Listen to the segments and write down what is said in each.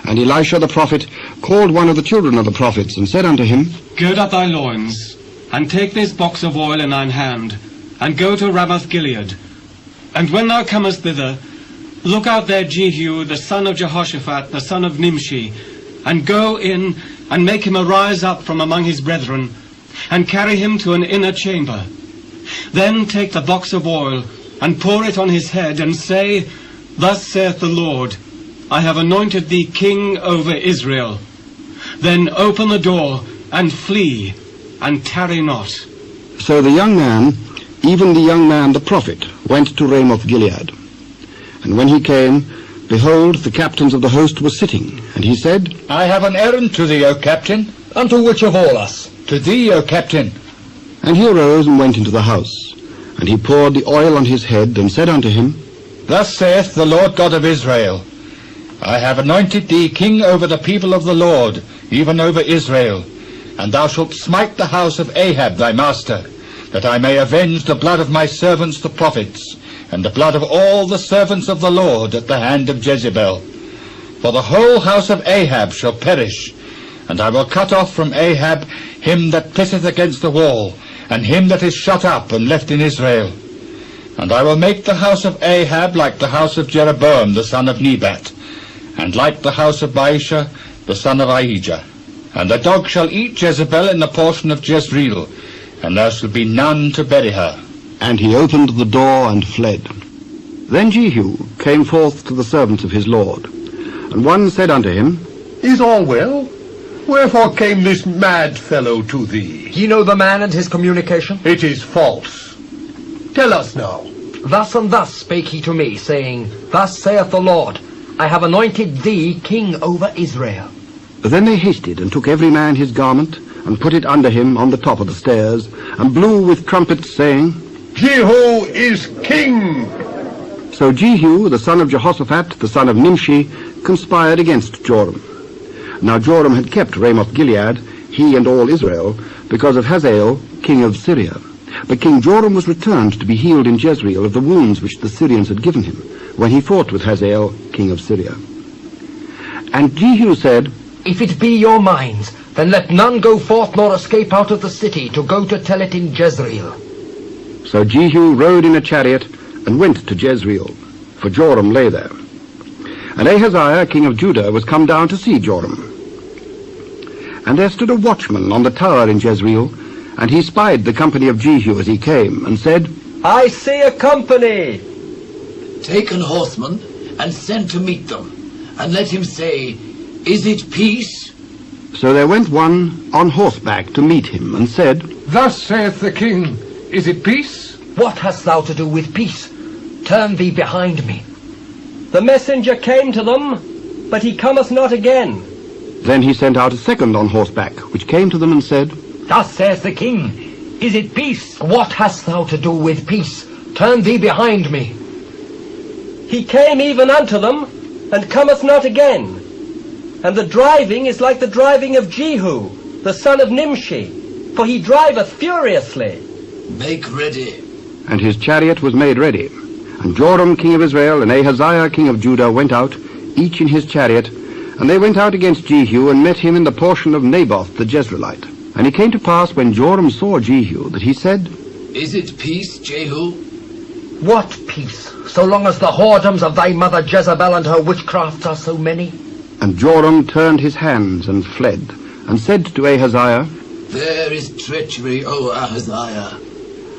And Elisha the prophet called one of the children of the prophets, and said unto him, Gird up thy loins, and take this box of oil in thine hand, and go to Ramothgilead. And when thou comest thither, look out there Jehu, the son of Jehoshaphat, the son of Nimshi, and go in, and make him arise up from among his brethren, and carry him to an inner chamber. Then take the box of oil, and pour it on his head, and say, Thus saith the Lord, I have anointed thee king over Israel. Then open the door, and flee, and tarry not. So the young man, even the young man the prophet, went to Ramothgilead. And when he came, behold, the captains of the host were sitting. And he said, I have an errand to thee, O captain. Unto which of all us? To thee, O captain. And he arose and went into the house. And he poured the oil on his head, and said unto him, Thus saith the Lord God of Israel, I have anointed thee king over the people of the Lord, even over Israel. And thou shalt smite the house of Ahab thy master, that I may avenge the blood of my servants the prophets, and the blood of all the servants of the Lord at the hand of Jezebel. For the whole house of Ahab shall perish, and I will cut off from Ahab him that pisseth against the wall, and him that is shut up and left in Israel. And I will make the house of Ahab like the house of Jeroboam the son of Nebat, and like the house of Baasha the son of Ahijah. And the dog shall eat Jezebel in the portion of Jezreel, and there shall be none to bury her. And he opened the door and fled. Then Jehu came forth to the servants of his lord. And one said unto him, Is all well? Wherefore came this mad fellow to thee? Ye know the man and his communication? It is false. Tell us now. Thus and thus spake he to me, saying, Thus saith the Lord, I have anointed thee king over Israel. Then they hasted, and took every man his garment, and put it under him on the top of the stairs, and blew with trumpets, saying, Jehu is king! So Jehu, the son of Jehoshaphat, the son of Nimshi, conspired against Joram. Now Joram had kept Ramothgilead, he and all Israel, because of Hazael, king of Syria. But King Joram was returned to be healed in Jezreel of the wounds which the Syrians had given him, when he fought with Hazael, king of Syria. And Jehu said, If it be your minds, then let none go forth nor escape out of the city to go to tell it in Jezreel. So Jehu rode in a chariot and went to Jezreel, for Joram lay there. And Ahaziah, king of Judah, was come down to see Joram. And there stood a watchman on the tower in Jezreel, and he spied the company of Jehu as he came, and said, I see a company. Take an horseman, and send to meet them, and let him say, Is it peace? So there went one on horseback to meet him, and said, Thus saith the king, Is it peace? What hast thou to do with peace? Turn thee behind me. The messenger came to them, but he cometh not again. Then he sent out a second on horseback, which came to them and said, Thus saith the king, Is it peace? What hast thou to do with peace? Turn thee behind me. He came even unto them, and cometh not again. And the driving is like the driving of Jehu, the son of Nimshi, for he driveth furiously. Make ready. And his chariot was made ready. And Joram king of Israel and Ahaziah king of Judah went out, each in his chariot, and they went out against Jehu, and met him in the portion of Naboth the Jezreelite. And it came to pass, when Joram saw Jehu, that he said, Is it peace, Jehu? What peace, so long as the whoredoms of thy mother Jezebel and her witchcrafts are so many? And Joram turned his hands and fled, and said to Ahaziah, There is treachery, O Ahaziah.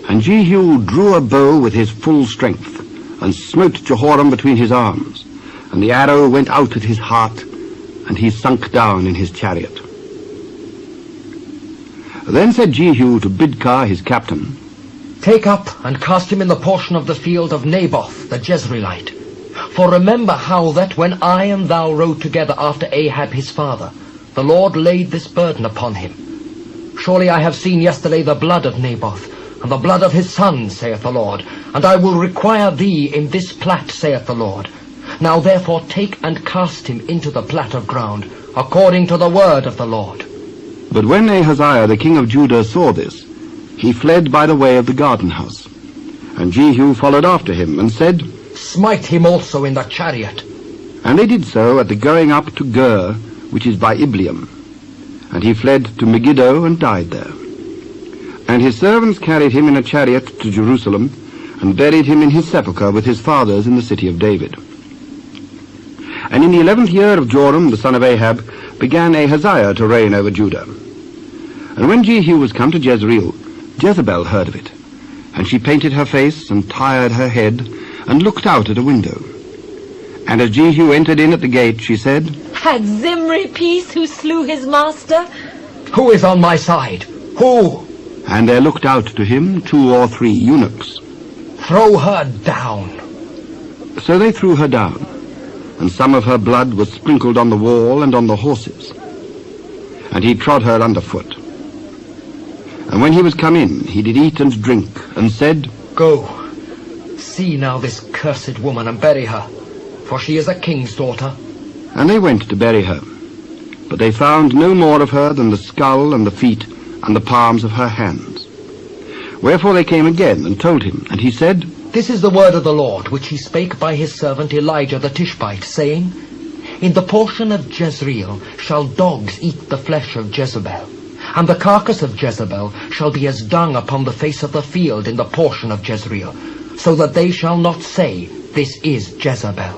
And Jehu drew a bow with his full strength, and smote Jehoram between his arms. And the arrow went out at his heart, and he sunk down in his chariot. Then said Jehu to Bidkar his captain, Take up and cast him in the portion of the field of Naboth the Jezreelite. For remember how that when I and thou rode together after Ahab his father, the Lord laid this burden upon him. Surely I have seen yesterday the blood of Naboth, and the blood of his sons, saith the Lord, and I will require thee in this plat, saith the Lord. Now therefore take and cast him into the plat of ground, according to the word of the Lord. But when Ahaziah the king of Judah saw this, he fled by the way of the garden house. And Jehu followed after him, and said, Smite him also in the chariot. And they did so at the going up to Gird, which is by Ibleam. And he fled to Megiddo and died there. And his servants carried him in a chariot to Jerusalem, and buried him in his sepulchre with his fathers in the city of David. And in the 11th year of Joram, the son of Ahab, began Ahaziah to reign over Judah. And when Jehu was come to Jezreel, Jezebel heard of it. And she painted her face, and tired her head, and looked out at a window. And as Jehu entered in at the gate, she said, Had Zimri peace who slew his master? Who is on my side? Who? And there looked out to him 2 or 3 eunuchs. Throw her down. So they threw her down, and some of her blood was sprinkled on the wall and on the horses. And he trod her underfoot. And when he was come in, he did eat and drink, and said, Go, see now this cursed woman, and bury her, for she is a king's daughter. And they went to bury her. But they found no more of her than the skull and the feet and the palms of her hands. Wherefore they came again and told him, and he said, This is the word of the Lord, which he spake by his servant Elijah the Tishbite, saying, In the portion of Jezreel shall dogs eat the flesh of Jezebel, and the carcass of Jezebel shall be as dung upon the face of the field in the portion of Jezreel, so that they shall not say, This is Jezebel.